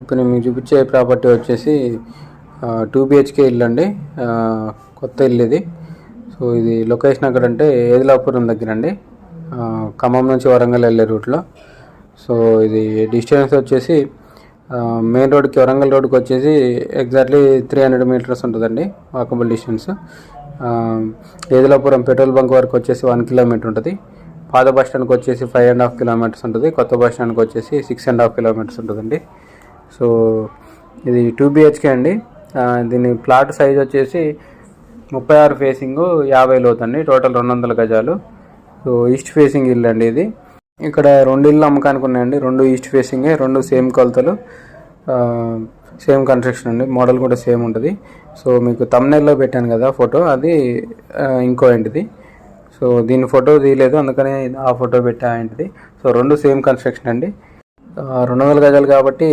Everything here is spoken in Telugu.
ఇప్పుడు నేను మీకు చూపించే ప్రాపర్టీ వచ్చేసి 2 BHK ఇల్లు అండి. కొత్త ఇల్లు ఇది. సో ఇది లొకేషన్ ఎక్కడ అంటే ఏదిలాపురం దగ్గర అండి, ఖమ్మం నుంచి వరంగల్ వెళ్ళే రూట్లో. సో ఇది డిస్టెన్స్ వచ్చేసి మెయిన్ రోడ్కి, వరంగల్ రోడ్కి వచ్చేసి ఎగ్జాక్ట్లీ 300 మీటర్స్ ఉంటుందండి వాకబుల్ డిస్టెన్స్. ఏదిలాపురం పెట్రోల్ బంక్ వరకు వచ్చేసి 1 కిలోమీటర్ ఉంటుంది. పాత బస్ స్టాండ్కి వచ్చేసి 5.5 కిలోమీటర్స్ ఉంటుంది. కొత్త బస్ స్టాండ్కి వచ్చేసి 6.5 కిలోమీటర్స్ ఉంటుందండి. సో ఇది 2 BHK అండి. దీని ప్లాట్ సైజ్ వచ్చేసి 36 ఫేసింగ్ 50 లోతు అండి. టోటల్ 200 గజాలు. సో ఈస్ట్ ఫేసింగ్ ఇల్లు అండి ఇది. ఇక్కడ 2 ఇల్లు అమ్మకానికి ఉన్నాయండి. 2 ఈస్ట్ ఫేసింగే, 2 సేమ్ కొలతలు, సేమ్ కన్స్ట్రక్షన్ అండి. మోడల్ కూడా సేమ్ ఉంటుంది. సో మీకు థంబ్నెయిల్లో పెట్టాను కదా ఫోటో, అది ఇంకో ఏంటిది. సో దీని ఫోటో తీయలేదు, అందుకని ఆ ఫోటో పెట్టా ఏంటిది. సో 2 సేమ్ కన్స్ట్రక్షన్ అండి. 200 గజాలు కాబట్టి